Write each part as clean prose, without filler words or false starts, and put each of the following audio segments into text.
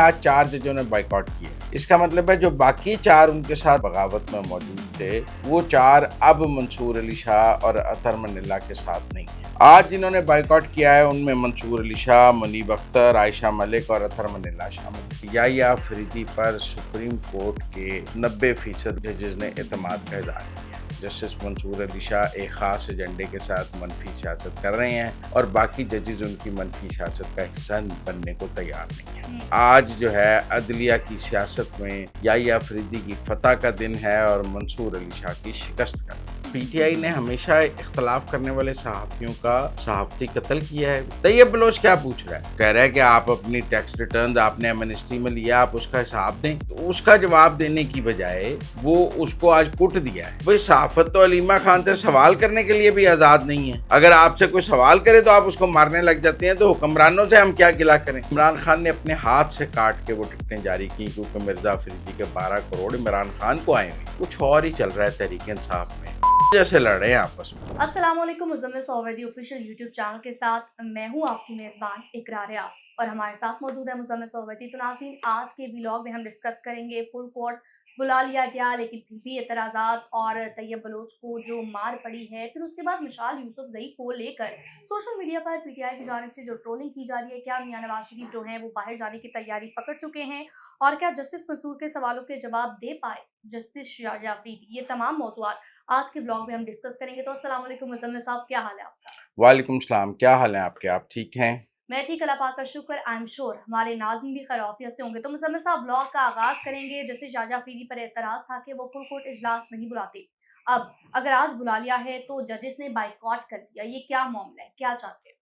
आज 4 जजों ने बाइकआउट किया। इसका मतलब है जो बाकी 4 उनके साथ बगावत में मौजूद थे, वो 4 अब मंसूर अली शाह और अतर मनिल्ला के साथ नहीं है। आज जिन्होंने बाइकआउट किया है उनमें मंसूर अली शाह, मुनीब अख्तर, आयशा मलिक और अतर मनिल्ला शामिल है। याहिया अफरीदी पर सुप्रीम कोर्ट के 90% जजेस ने एतमाद का इज़हार किया। जस्टिस मंसूर अली शाह एक ख़ास एजेंडे के साथ मनफी सियासत कर रहे हैं और बाकी जजेस उनकी मनफी सियासत का हिस्सा बनने को तैयार नहीं है। आज जो है अदलिया की सियासत में याहिया अफरीदी की फतह का दिन है और मंसूर अली शाह की शिकस्त का। पीटीआई ने हमेशा इख्तलाफ करने वाले सहाफ़ियों का सहाफ़ती कत्ल किया है। तैयब बलोच क्या पूछ रहा है? कह रहा है कि आप अपनी टैक्स रिटर्न आपने एमनेस्टी में लिया, आप उसका हिसाब दें। तो उसका जवाब देने की बजाय वो उसको आज कुट दिया है। भाई सहाफ़त तो अलीमा खान से सवाल करने के लिए भी आज़ाद नहीं है। अगर आपसे कोई सवाल करे तो आप उसको मारने लग जाते हैं, तो हुक्मरानों से हम क्या गिला करें? इमरान खान ने अपने हाथ से काट के वो टिकटें जारी की क्योंकि मिर्जा अफरीदी के 12 करोड़ इमरान खान को आए हुए। कुछ और ही चल रहा है तहरीक इंसाफ में, जैसे लड़ रहे हैं आपस में। अस्सलाम वालेकुम, मुज़म्मिल सोवैदी ऑफिशियल यूट्यूब चैनल के साथ मैं हूं आपकी मेज़बान इकरार रियाज़ और हमारे साथ मौजूद है मुज़म्मिल सोवैदी। तो नाज़रीन, आज के व्लॉग में हम डिस्कस करेंगे फुल कोर्ट बुला लिया गया लेकिन फिर भी एतराज़ात और तैयब बलोच को जो मार पड़ी है, फिर उसके बाद मिशाल यूसुफजई को लेकर सोशल मीडिया पर पीटीआई की जानिब से जो ट्रोलिंग की जा रही है। क्या मियां नवाज शरीफ जो हैं वो बाहर जाने की तैयारी पकड़ चुके हैं और क्या जस्टिस मंसूर के सवालों के जवाब दे पाए जस्टिस शाहजहां अफरीदी? ये तमाम मौज़ूआत आज के ब्लॉग में हम डिस्कस करेंगे। तो अस्सलाम वालेकुम मुज़म्मिल साहब, क्या हाल है आपका? वालेकुम सलाम, क्या हाल है आपके? आप ठीक हैं? मैं ठीक, अल्लाह पाक का शुक्र। आई एम श्योर हमारे नाज़रीन भी खैरियत से होंगे। तो मुज़म्मिल साहब, ब्लॉग का आगाज़ करेंगे। जस्टिस शाहजहां अफरीदी पर एतराज़ था कि वो फुल कोर्ट इजलास नहीं बुलाते। अब अगर आज बुला लिया है तो जजेस ने बाइकॉट कर दिया, ये क्या मामला है, क्या चाहते हैं?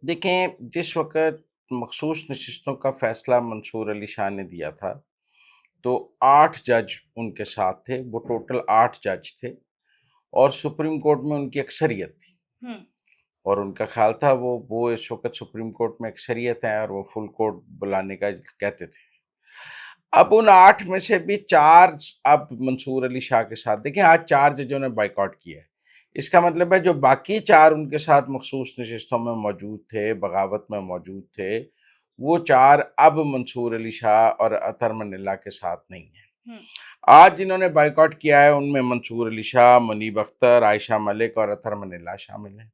देखें, जिस वक़्त मखसूस नशिस्तों का फ़ैसला मंसूर अली शाह ने दिया था, तो 8 जज उनके साथ थे। वो टोटल 8 जज थे और सुप्रीम कोर्ट में उनकी अक्सरियत थी हुँ, और उनका ख़्याल था वो इस वक़्त सुप्रीम कोर्ट में अक्सरियत है और वो फुल कोर्ट बुलाने का कहते थे। अब उन 8 में से भी 4 अब मंसूर अली शाह के साथ, देखिए आज 4 जजों ने बाइकआउट किया है। इसका मतलब है जो बाकी 4 उनके साथ मखसूस नशिस्तों में मौजूद थे, बगावत में मौजूद थे, वो 4 अब मंसूर अली शाह और अतर मनिल्ला के साथ नहीं हैं। हुँ, आज जिन्होंने बाइकआउट किया है उनमें मंसूर अली शाह, मुनीब अख्तर, आयशा मलिक और अतर मनिल्ला शामिल हैं।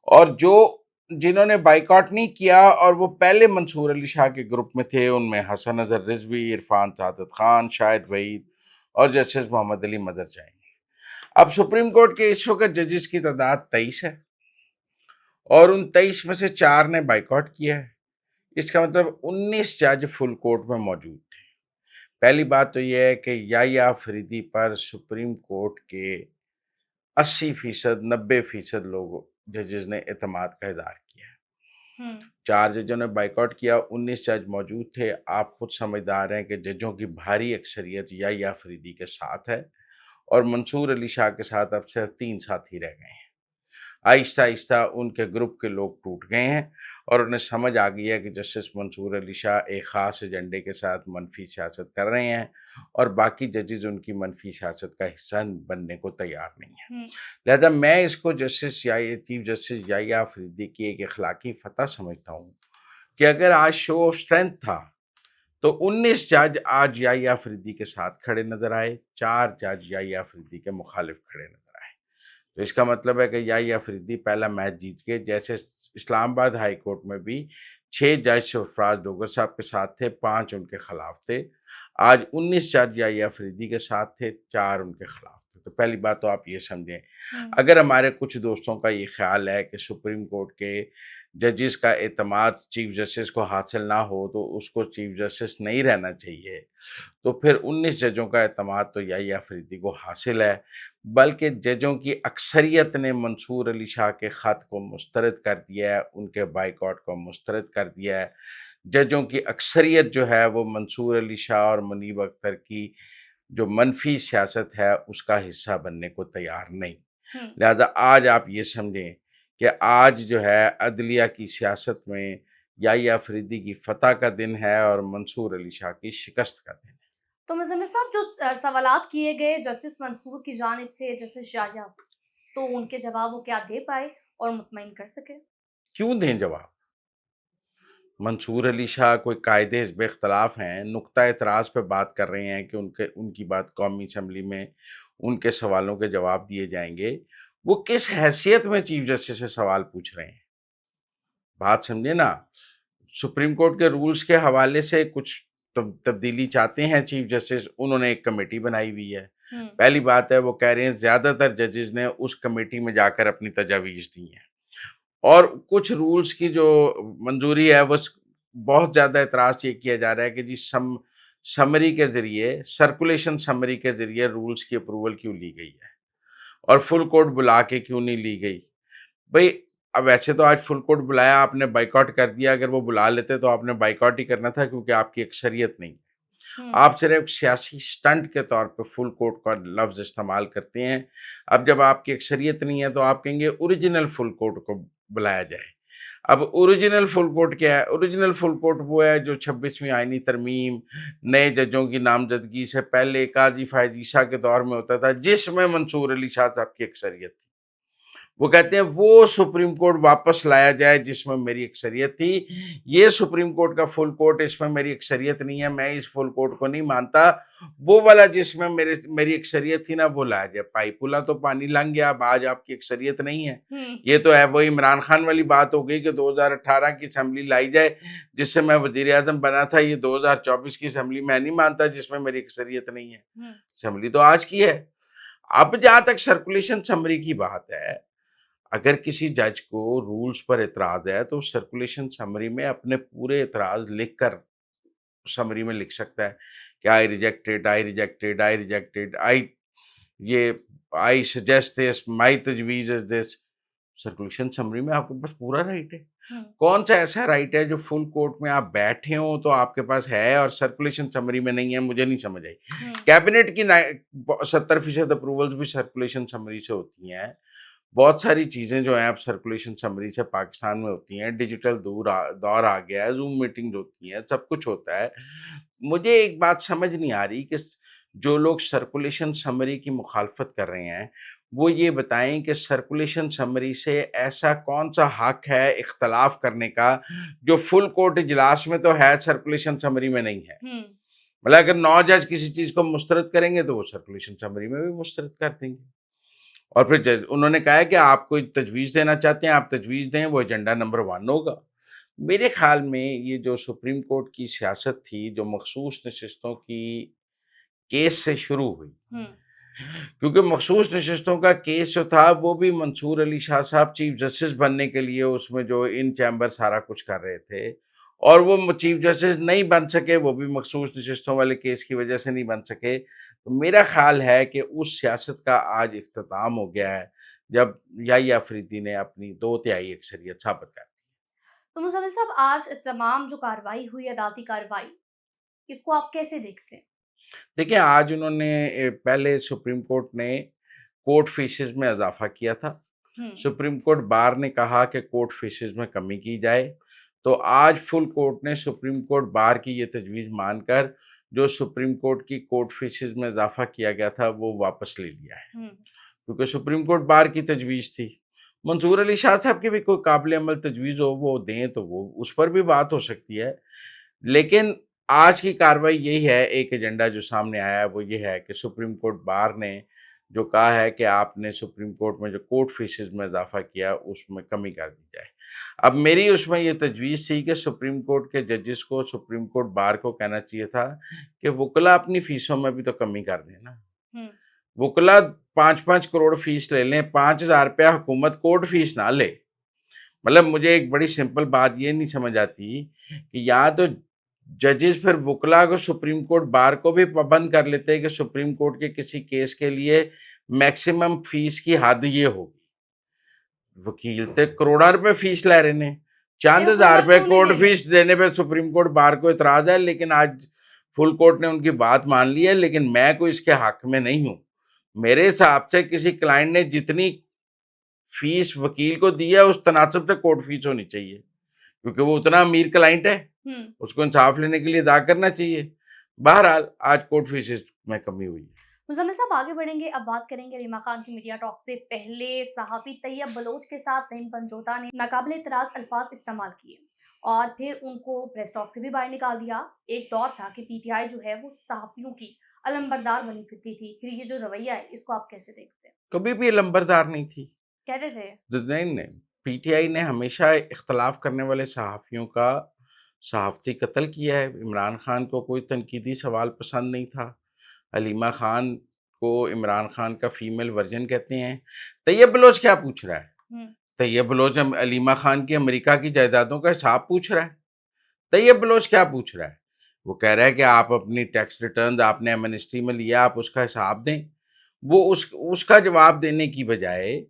और जो जिन्होंने बाइकआउट नहीं किया और वो पहले मंसूर अली शाह के ग्रुप में थे, उनमें हसन अज़हर रिज़वी, इरफान सादत खान, शाहिद वहीद और जस्टिस मोहम्मद अली मज़र जाएंगे। अब सुप्रीम कोर्ट के इस वक्त जजेस की तादाद 23 है और उन 23 में से 4 ने बाइकआउट किया है। इसका मतलब 19 जज फुल कोर्ट में मौजूद थे। पहली बात तो यह है कि याहिया अफरीदी पर सुप्रीम कोर्ट के 80% 90% लोग जजेस ने एतमाद का इज़हार किया है। हुँ, 4 जजों ने बाइकआउट किया, 19 जज मौजूद थे। आप खुद समझदार हैं कि जजों की भारी अक्सरियत याहिया अफरीदी के साथ है और मंसूर अली शाह के साथ अब सिर्फ 3 साथी रह गए हैं। आहिस्ता-आहिस्ता उनके ग्रुप के लोग टूट गए हैं और उन्हें समझ आ गई है कि जस्टिस मंसूर अली शाह एक ख़ास एजेंडे के साथ मनफी सियासत कर रहे हैं और बाकी जजेस उनकी मनफी सियासत का हिस्सा बनने को तैयार नहीं हैं। हुँ, लिहाजा मैं इसको चीफ जस्टिस याहिया अफरीदी की एक अखलाकी फ़तह समझता हूँ कि अगर आज शो ऑफ स्ट्रेंथ था, तो 19 जज आज याहिया अफरीदी के साथ खड़े नज़र आए, 4 जज याहिया अफरीदी के मुखालिफ खड़े नज़र आए। तो इसका मतलब है कि याहिया अफरीदी पहला मैच जीत गए। जैसे इस्लामाबाद हाई कोर्ट में भी 6 जज सरफराज डोगर साहब के साथ थे, 5 उनके खिलाफ थे। आज 19 जज याहिया अफरीदी के साथ थे, 4 उनके खिलाफ थे। तो पहली बात तो आप ये समझें, हुँ, अगर हमारे कुछ दोस्तों का ये ख्याल है कि सुप्रीम कोर्ट के जजेस का एतमाद चीफ जस्टिस को हासिल ना हो तो उसको चीफ जस्टिस नहीं रहना चाहिए, तो फिर 19 जजों का एतमाद तो याहिया अफरीदी को हासिल है। बल्कि जजों की अक्सरियत ने मंसूर अली शाह के ख़त को मुस्तरद कर दिया है, उनके बाइकआउट को मुस्तरद कर दिया है। जजों की अक्सरियत जो है वो मंसूर अली शाह और मुनीब अख्तर की जो मनफी सियासत है उसका हिस्सा बनने को तैयार नहीं। हुँ। लिहाजा आज आप ये समझें कि आज जो है अदलिया की सियासत में याहिया अफरीदी की फतह का दिन है और मंसूर अली शाह की शिकस्त का दिन है। तो मुज़म्मिल साहब, जो सवालात किए गए जस्टिस मंसूर की जानिब से जस्टिस शाहजहां, तो उनके जवाब वो क्या दे पाए और मुतमईन कर सके? क्यों दें जवाब? मंसूर अली शाह कोई कायदे हिज़्ब इख्तलाफ हैं, नुक्ता एतराज़ पे बात कर रहे हैं कि उनकी बात कौमी असम्बली में उनके सवालों के जवाब दिए जाएँगे। वो किस हैसियत में चीफ जस्टिस से सवाल पूछ रहे हैं? बात समझे ना। सुप्रीम कोर्ट के रूल्स के हवाले से कुछ तब्दीली चाहते हैं चीफ जस्टिस, उन्होंने एक कमेटी बनाई हुई है। पहली बात है, वो कह रहे हैं ज़्यादातर जजेस ने उस कमेटी में जाकर अपनी तजावीज़ दी हैं और कुछ रूल्स की जो मंजूरी है वो बहुत ज़्यादा एतराज़ ये किया जा रहा है कि जी समरी के ज़रिए, सर्कुलेशन समरी के ज़रिए रूल्स की अप्रूवल क्यों ली गई है और फुल कोर्ट बुला के क्यों नहीं ली गई? भई, अब वैसे तो आज फुल कोर्ट बुलाया, आपने बायकॉट कर दिया। अगर वो बुला लेते तो आपने बायकॉट ही करना था, क्योंकि आपकी अक्सरियत नहीं। आप सिर्फ सियासी स्टंट के तौर पे फुल कोर्ट का लफ्ज़ इस्तेमाल करते हैं। अब जब आपकी अक्सरियत नहीं है तो आप कहेंगे ओरिजिनल फुल कोर्ट को बुलाया जाए। अब ओरिजिनल फुल कोर्ट क्या है? ओरिजिनल फुल कोर्ट वो है जो 26वीं आईनी तरमीम, नए जजों की नामज़दगी से पहले काज़ी फ़ायज़ ईसा के दौर में होता था, जिसमें मंसूर अली शाह साहब की अक्सरियत थी। वो कहते हैं वो सुप्रीम कोर्ट वापस लाया जाए जिसमें मेरी अक्सरियत थी। ये सुप्रीम कोर्ट का फुल कोर्ट, इसमें मेरी अक्सरियत नहीं है, मैं इस फुल कोर्ट को नहीं मानता। वो वाला जिसमें मेरी अक्सरियत थी ना, वो लाया जाए। पाइपुला तो पानी लंघ गया, अब आज आपकी अक्सरियत नहीं है। ये तो है वो इमरान खान वाली बात हो गई कि 2018 की असेंबली लाई जाए जिससे मैं वजीर आजम बना था। ये 2024 की असेंबली मैं नहीं मानता जिसमें मेरी अक्सरियत नहीं है। असेंबली तो आज की है। अब जहां तक सर्कुलेशन समरी की बात है, अगर किसी जज को रूल्स पर एतराज है तो सर्कुलेशन समरी में अपने पूरे एतराज लिखकर समरी में लिख सकता है कि आई रिजेक्टेड, आई रिजेक्टेड, आई रिजेक्टेड, ये आई सजेस्ट दिस, माई तजवीज इज दिस। सर्कुलेशन समरी में आपके पास पूरा राइट है। कौन सा ऐसा राइट है जो फुल कोर्ट में आप बैठे हो तो आपके पास है और सर्कुलेशन समरी में नहीं है? मुझे नहीं समझ आई। कैबिनेट की 70% अप्रूवल्स भी सर्कुलेशन समरी से होती हैं। बहुत सारी चीज़ें जो हैं अब सर्कुलेशन समरी से पाकिस्तान में होती हैं। डिजिटल दौर आ गया है, ज़ूम मीटिंग्स होती हैं, सब कुछ होता है। मुझे एक बात समझ नहीं आ रही कि जो लोग सर्कुलेशन समरी की मुखालफत कर रहे हैं, वो ये बताएँ कि सर्कुलेशन समरी से ऐसा कौन-सा हक है इख्तलाफ करने का, जो फुल कोर्ट इजलास में तो है, सर्कुलेशन समरी में नहीं है। मतलब अगर 9 जज किसी चीज़ को मुस्तरद करेंगे, तो वो सर्कुलेशन समरी में भी मुस्तरद कर देंगे। और फिर जज उन्होंने कहा है कि आप कोई तजवीज़ देना चाहते हैं, आप तजवीज़ दें, वो एजेंडा नंबर 1 होगा। मेरे ख़्याल में ये जो सुप्रीम कोर्ट की सियासत थी, जो मखसूस नशिस्तों की केस से शुरू हुई, क्योंकि मखसूस नशिस्तों का केस जो था, वो भी मंसूर अली शाह साहब चीफ जस्टिस बनने के लिए उसमें जो इन चैम्बर सारा कुछ कर रहे थे और वो चीफ जस्टिस नहीं बन सके, वो भी मखसूस नशिस्तों वाले केस की वजह से नहीं बन सके। तो मेरा ख़्याल है कि उस सियासत का आज इख्तिताम हो गया है, जब याहिया अफरीदी ने अपनी 2/3 अक्सरियत साबित कर दी। तो मुज़म्मिल साहब, आज तमाम जो कार्रवाई हुई, अदालती कार्रवाई, इसको आप कैसे देखते हैं? देखिए, आज उन्होंने पहले सुप्रीम कोर्ट ने कोर्ट फीसेस में इज़ाफ़ा किया था। सुप्रीम कोर्ट बार ने कहा कि कोर्ट फीसेस में कमी की जाए, तो आज फुल कोर्ट ने सुप्रीम कोर्ट बार की ये तजवीज़ मानकर जो सुप्रीम कोर्ट की कोर्ट फीसेस में इज़ाफ़ा किया गया था, वो वापस ले लिया है। क्योंकि सुप्रीम कोर्ट बार की तजवीज़ थी। मंसूर अली शाह साहब की भी कोई काबिल अमल तजवीज़ हो, वो दें, तो वो उस पर भी बात हो सकती है। लेकिन आज की कार्रवाई यही है, एक एजेंडा जो सामने आया है वो ये है कि सुप्रीम कोर्ट बार ने जो कहा है कि आपने सुप्रीम कोर्ट में जो कोर्ट फीसेस में इजाफा किया उसमें कमी कर दी जाए। अब मेरी उसमें ये तजवीज़ थी कि सुप्रीम कोर्ट के जजेस को सुप्रीम कोर्ट बार को कहना चाहिए था कि वकला अपनी फीसों में भी तो कमी कर दें ना। वकला 5-5 करोड़ फीस ले लें, 5,000 रुपया हुकूमत कोर्ट फीस ना ले। मतलब मुझे एक बड़ी सिंपल बात ये नहीं समझ आती कि या तो जजेस फिर वकला को सुप्रीम कोर्ट बार को भी पाबंद कर लेते हैं कि सुप्रीम कोर्ट के किसी केस के लिए मैक्सिमम फीस की हद ये होगी। वकील तो करोड़ा रुपए फीस ले रहे ने, चंद हजार रुपए कोर्ट फीस देने पे सुप्रीम कोर्ट बार को इतराज है, लेकिन आज फुल कोर्ट ने उनकी बात मान ली है, लेकिन मैं कोई इसके हक में नहीं हूँ। मेरे हिसाब से किसी क्लाइंट ने जितनी फीस वकील को दी है उस तनासब से कोर्ट फीस होनी चाहिए, क्योंकि वो उतना अमीर क्लाइंट है, उसको इंसाफ लेने के लिए अदा करना चाहिए। बहरहाल आज कोर्ट फीसेस में कमी हुई है। मुज़म्मिल साहब, आगे बढ़ेंगे, अब बात करेंगे रीमा खान की मीडिया टॉक से पहले सहाफ़ी तैयब बलोच के साथ नईम पंजोता ने नाकाबिल एतराज़ अल्फाज इस्तेमाल किए और फिर उनको प्रेस टॉक से भी बाहर निकाल दिया। एक दौर था कि पीटीआई जो है वो सहाफ़ियों की अलंबरदार बनी फिरती थी। फिर ये जो रवैया है इसको आप कैसे देखते हैं? कभी भी लंबरदार नहीं थी। कहते थे। नहीं, पीटीआई ने हमेशा इख्तलाफ करने वाले सहाफ़ियों का सहाफ़ती कत्ल किया है। इमरान खान को कोई तनकीदी सवाल पसंद नहीं था। हलीमा खान को इमरान खान का फीमेल वर्ज़न कहते हैं। तैयब बलोच क्या पूछ रहा है? हुँ, तैयब बलोच हलीमा खान की अमेरिका की जायदादों का हिसाब पूछ रहा है। तैयब बलोच क्या पूछ रहा है? वो कह रहा है कि आप अपनी टैक्स रिटर्न्स आपने एमनेस्टी में लिया, आप उसका हिसाब दें। वो उसका जवाब देने की बजाय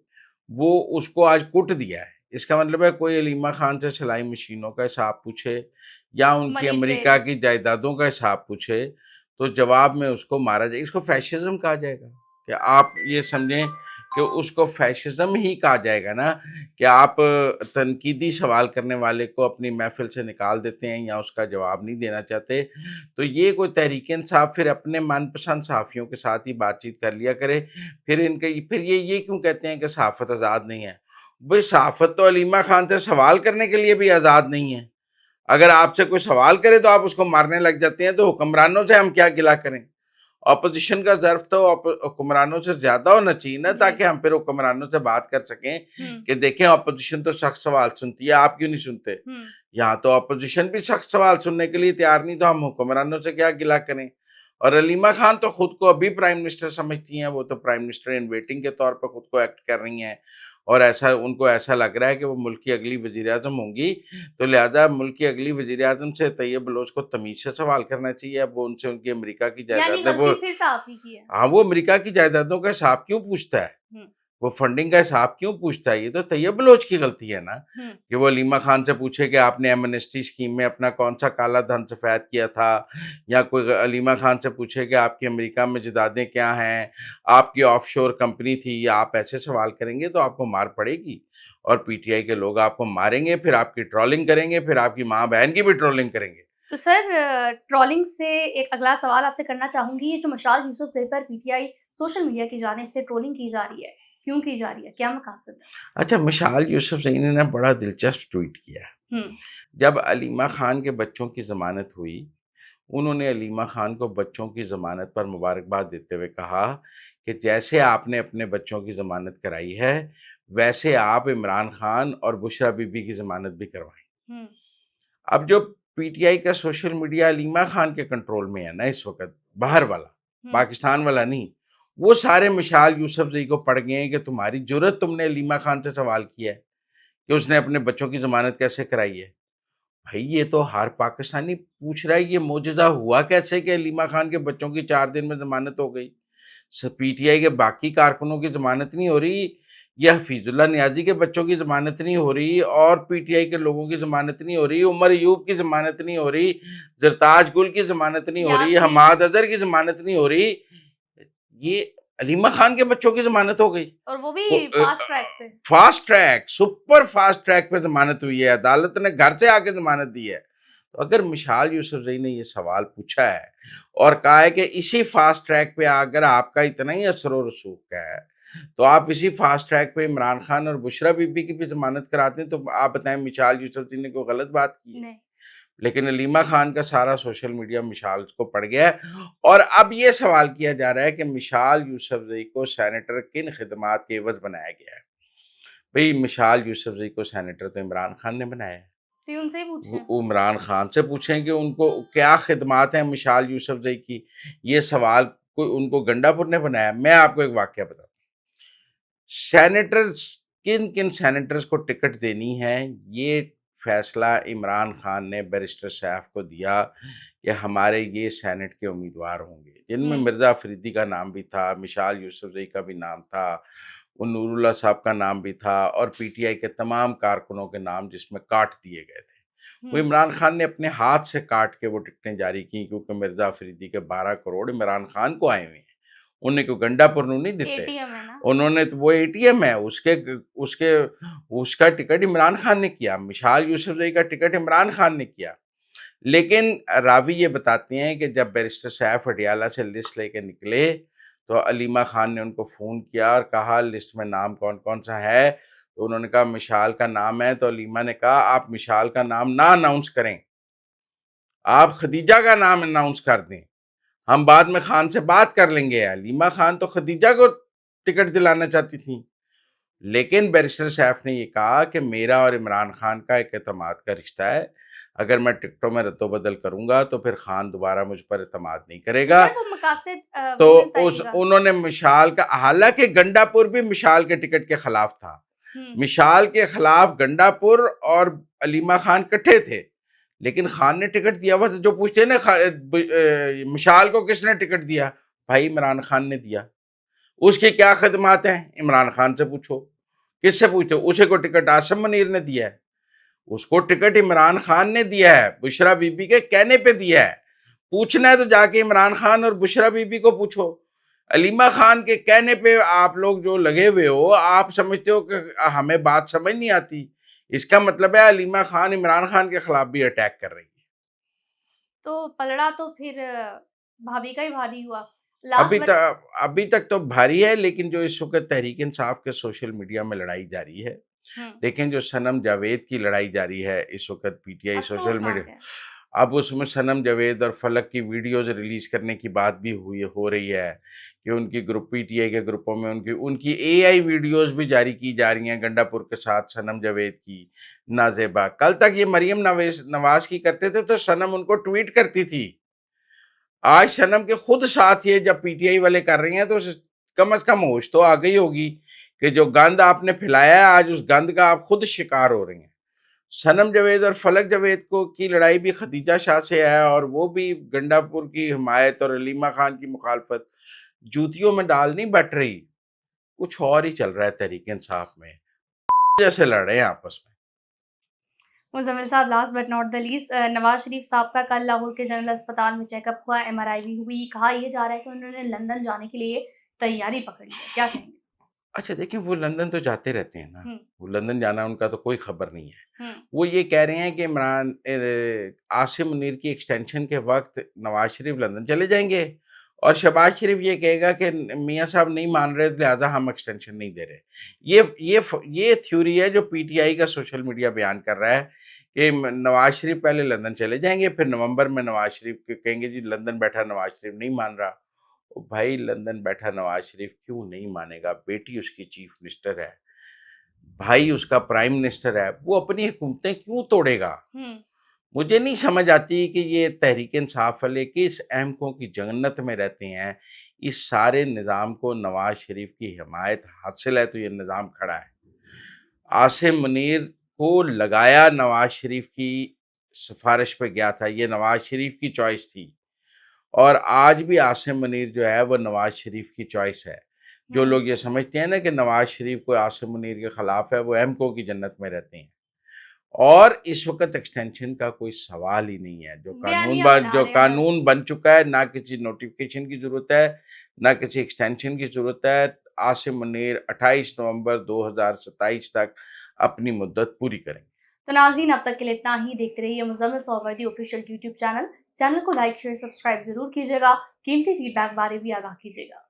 वो उसको आज कुट दिया है। इसका मतलब है कोई हलीमा खान से सिलाई मशीनों का हिसाब पूछे या उनकी मनी अमेरिका ट्रेल। की जायदादों का हिसाब पूछे, तो जवाब में उसको मारा जाए। इसको फ़ैशिज़्म कहा जाएगा। कि आप ये समझें कि उसको फ़ैशिज़्म ही कहा जाएगा ना कि आप तनकीदी सवाल करने वाले को अपनी महफ़िल से निकाल देते हैं या उसका जवाब नहीं देना चाहते। तो ये कोई तहरीक-ए-इंसाफ फिर अपने मनपसंद सहाफ़ियों के साथ ही बातचीत कर लिया करे। फिर ये क्यों कहते हैं कि सहाफ़त आज़ाद नहीं है? भई सहाफ़त तो हलीमा खान से सवाल करने के लिए भी आज़ाद नहीं है। अगर आपसे कोई सवाल करे तो आप उसको मारने लग जाते हैं, तो हुक्मरानों से हम क्या गिला करें? ऑपोज़िशन का ज़र्फ़ तो हुक्मरानों से ज़्यादा होना चाहिए ना, जी। ताकि हम फिर हुक्मरानों से बात कर सकें हुँ, कि देखें ऑपोज़िशन तो सख्त सवाल सुनती है, आप क्यों नहीं सुनते? हुँ। यहाँ तो ऑपोज़िशन भी सख्त सवाल सुनने के लिए तैयार नहीं, तो हम हुक्मरानों से क्या गिला करें? और हलीमा खान तो खुद को अभी प्राइम मिनिस्टर समझती हैं, वो तो प्राइम मिनिस्टर इन वेटिंग के तौर पे खुद को एक्ट कर रही हैं और ऐसा लग रहा है कि वो मुल्क की अगली वज़ीर-ए-आज़म होंगी, तो लिहाज़ा मुल्क की अगली वज़ीर-ए-आज़म से तैयब बलोच को तमीज़ से सवाल करना चाहिए। अब वो उनसे उनकी अमेरिका की यानी जायदादें वो गलती फिर साफ़ ही की है। हाँ, वो अमेरिका की जायदादों का हिसाब क्यों पूछता है? हुँ, वो फंडिंग का हिसाब क्यों पूछता है? ये तो तैयब बलोच की गलती है ना, हुँ, कि वो हलीमा खान से पूछे कि आपने एमनेस्टी स्कीम में अपना कौन-सा काला धन सफ़ेद किया था? या कोई हलीमा खान से पूछे कि आपकी अमेरिका में जायदादें क्या हैं? आपकी ऑफ़शोर कंपनी थी या आप ऐसे सवाल करेंगे तो आपको मार पड़ेगी और पीटीआई के लोग आपको मारेंगे, फिर आपकी ट्रोलिंग करेंगे, फिर आपकी माँ-बहन की भी ट्रोलिंग करेंगे। तो सर ट्रोलिंग से एक अगला सवाल आपसे करना चाहूँगी, ये जो मशाल यूसुफ़ज़ई पर पीटीआई सोशल मीडिया की जानिब से ट्रोलिंग की जा रही है, क्यों की जा रही है? क्या मक़ासद है? अच्छा, मिशाल यूसुफ़ज़ई ने ना बड़ा दिलचस्प ट्वीट किया है। हुँ, जब हलीमा खान के बच्चों की ज़मानत हुई, उन्होंने हलीमा खान को बच्चों की ज़मानत पर मुबारकबाद देते हुए कहा कि जैसे आपने अपने बच्चों की ज़मानत कराई है, वैसे आप इमरान खान और बुशरा बीबी की ज़मानत भी करवाएँ। हुँ, अब जो पीटीआई का सोशल मीडिया हलीमा खान के कंट्रोल में है ना इस वक़्त, बाहर वाला, हुँ, पाकिस्तान वाला नहीं, वो सारे मिशाल यूसुफ़ज़ई को पड़ गए हैं कि तुम्हारी जुर्रत तुमने हलीमा खान से सवाल किया है कि उसने अपने बच्चों की ज़मानत कैसे कराई है। भाई ये तो हर पाकिस्तानी पूछ रहा है ये मोजज़ा हुआ कैसे कि हलीमा खान के बच्चों की 4 दिन में ज़मानत हो गई। पीटीआई के बाकी कारकुनों की ज़मानत नहीं हो रही, या हफीज़ुल्लाह नियाज़ी के बच्चों की ज़मानत नहीं हो रही और पीटीआई के लोगों की ज़मानत नहीं हो रही, उमर अयूब की ज़मानत नहीं हो रही, ज़रताज गुल की ज़मानत नहीं हो रही, यास्मीन हमाद अज़हर की ज़मानत नहीं हो रही। ये हलीमा खान के बच्चों की ज़मानत हो गई। और वो वो भी फ़ास्ट ट्रैक पे। Fast track, super fast track पे ज़मानत हुई है, अदालत ने घर से आके ज़मानत दी है। तो अगर मिशाल यूसुफ़ज़ई ने ये सवाल पूछा है और कहा है कि इसी फास्ट ट्रैक पे अगर आपका इतना ही असर और रसूख है, तो आप इसी फास्ट ट्रैक पे इमरान खान और बुशरा बीबी की भी ज़मानत करा दें, तो आप बताएँ मिशाल यूसुफ़ज़ई ने कोई गलत बात की है? नहीं, लेकिन हलीमा खान का सारा सोशल मीडिया मिशाल को पड़ गया है और अब ये सवाल किया जा रहा है कि मिशाल यूसुफ़ज़ई को सेनेटर किन खिदमात के एवज़ बनाया गया है? भई मिशाल यूसुफ़ज़ई को सेनेटर तो इमरान खान ने बनाया है। तो ये उनसे ही पूछें। वो इमरान खान से पूछें कि उनको क्या खिदमात हैं मिशाल यूसुफ़ज़ई की। ये सवाल कोई उनको गंडापुर ने बनाया? मैं आपको एक वाक़या बताता हूँ। सेनेटर्स किन-किन सेनेटर्स को टिकट देनी है, ये फ़ैसला इमरान खान ने बैरिस्टर सैफ को दिया कि हमारे ये सेनेट के उम्मीदवार होंगे, जिनमें हुँ, मिर्ज़ा अफ़रीदी का नाम भी था, मिशाल यूसुफ़ज़ई का भी नाम था, वो नूरुल्लाह साहब का नाम भी था और पीटीआई के तमाम कारकुनों के नाम जिसमें काट दिए गए थे। वो हुँ, इमरान खान ने अपने हाथ से काट के वो टिकटें जारी की, क्योंकि मिर्ज़ा अफ़रीदी के 12 करोड़ इमरान खान को आए हुए हैं। उन्हें कोई गंडापुर नूं नहीं दिते। एटीएम है ना? उन्होंने तो वो एटीएम है, उसके उसका टिकट इमरान खान ने किया, मिशाल यूसुफ़ज़ई का टिकट इमरान खान ने किया। लेकिन रावी ये बताते हैं कि जब बैरिस्टर सैफ अडियाला से लिस्ट लेके निकले, तो हलीमा खान ने उनको फ़ोन किया और कहा लिस्ट में नाम कौन-कौन सा है? तो उन्होंने कहा मिशाल का नाम है, तो अलीमा ने कहा आप मिशाल का नाम ना अनाउंस करें, आप खदीजा का नाम अनाउंस कर दें, हम बाद में खान से बात कर लेंगे। अलीमा खान तो खदीजा को टिकट दिलाना चाहती थी, लेकिन बैरिस्टर सैफ ने ये कहा कि मेरा और इमरान खान का एक एतमाद का रिश्ता है, अगर मैं टिकटों में रद्दोबदल करूंगा तो फिर खान दोबारा मुझ पर एतमाद नहीं करेगा। टिकट तो मकासद तो वो भी उस बताइएगा। उन्होंने मिशाल का, हालांकि गंडापुर भी मिशाल के टिकट के खिलाफ था, मिशाल के खिलाफ गंडापुर और अलीमा खान इकट्ठे थे, लेकिन खान ने टिकट दिया हुआ था। जो पूछते हैं ना मिशाल को किसने टिकट दिया, भाई इमरान खान ने दिया। उसकी क्या खदमात हैं, इमरान खान से पूछो, किससे पूछते हो? उसे को टिकट आसिम मुनीर ने दिया है, उसको टिकट इमरान खान ने दिया है, बुशरा बीबी के कहने पे दिया है। पूछना है तो जाके इमरान खान और बुशरा बीबी को पूछो। अलीमा खान के कहने पे आप लोग जो लगे हुए हो, आप समझते हो कि हमें बात समझ नहीं आती। इसका मतलब है अलीमा खान इमरान खान के खिलाफ भी अटैक कर रही है। तो पलड़ा तो फिर भाभी का ही भारी हुआ। अभी लास्ट बट तक अभी तक तो भारी है, लेकिन जो इस वक्त तहरीक इंसाफ के सोशल मीडिया में लड़ाई जारी है, हुँ, लेकिन जो सनम जावेद की लड़ाई जारी है इस वक्त पीटीआई सोशल मीडिया, अफ़सोसनाक है। अब उसमें सनम जावेद और फलक की वीडियोस रिलीज करने की बात भी हुई हो रही है कि उनकी ग्रुप पीटीआई के ग्रुपों में उनकी उनकी एआई वीडियोस भी जारी की जा रही हैं गंडापुर के साथ सनम जावेद की, नाजेबा। कल तक ये मरियम नवेज नवाज की करते थे तो सनम उनको ट्वीट करती थी। आज सनम के खुद साथ ये जब पीटीआई वाले कर रहे हैं तो कम से कम होश तो आ गई होगी कि जो गंद आपने फैलाया है आज उस गंद का आप खुद शिकार हो रहे हैं। सनम जावेद और फलक जावेद को की लड़ाई भी खदीजा शाह से है और वो भी गंडापुर की हिमायत और अलीमा खान की मुखालफत जूतियों में डाल नहीं बट रही, कुछ और ही चल रहा है तहरीक इंसाफ में, जैसे लड़ रहे हैं आपस में। मुज़म्मिल साहब, last but not the least, Nawaz Sharif साहब का कल लाहौर के जनरल अस्पताल में चेकअप हुआ, एमआरआई भी हुई। कहा ये जा रहा है कि उन्होंने लंदन जाने के लिए तैयारी पकड़ ली है। क्या कहेंगे? अच्छा देखिए, वो लंदन तो जाते रहते हैं ना, हुँ, वो लंदन जाना उनका तो कोई खबर नहीं है। हुँ, वो ये कह रहे हैं कि आसिम मुनीर की एक्सटेंशन के वक़्त नवाज़ शरीफ लंदन चले जाएँगे और शहबाज शरीफ ये कहेगा कि मियाँ साहब नहीं मान रहे, लिहाज़ा हम एक्सटेंशन नहीं दे रहे। ये थ्योरी है जो पीटीआई का सोशल मीडिया बयान कर रहा है कि नवाज़ शरीफ पहले लंदन चले जाएँगे, फिर नवंबर में नवाज़ शरीफ कहेंगे जी लंदन बैठा नवाज़ शरीफ नहीं मान रहा। ओ भाई, लंदन बैठा नवाज़ शरीफ क्यों नहीं मानेगा? बेटी उसकी चीफ मिनिस्टर है, भाई उसका प्राइम मिनिस्टर है, वो अपनी हुकूमतें क्यों तोड़ेगा? हुँ। मुझे नहीं समझ आती कि ये तहरीक इंसाफ वाले किस अहमकों की जन्नत में रहते हैं। इस सारे निज़ाम को नवाज़ शरीफ की हिमायत हासिल है तो ये निज़ाम खड़ा है। आसिम मुनीर को लगाया नवाज़ शरीफ की सिफ़ारिश पे गया था, ये नवाज़ शरीफ की चॉइस थी और आज भी आसिम मुनीर जो है वो नवाज़ शरीफ की चॉइस है। जो हुँ, लोग ये समझते हैं ना कि नवाज़ शरीफ कोई आसिम मुनीर के खिलाफ है, वो अहमको की जन्नत में रहते हैं। और इस वक़्त एक्सटेंशन का कोई सवाल ही नहीं है। बयानिया बना जो रहे हैं बस। कानून बन चुका है, ना किसी नोटिफ़िकेशन की ज़रूरत है, ना किसी एक्सटेंशन की ज़रूरत है। आसिम मुनीर 28 नवंबर 2027 तक अपनी मुद्दत पूरी करेंगे। तो नाज़रीन, अब तक के लिए इतना ही। देखते रहिए Muzammil Suhrawardi official YouTube channel. Channel को लाइक, शेयर, सब्सक्राइब ज़रूर कीजिएगा। कीमती फीडबैक बारे भी आगाह कीजिएगा।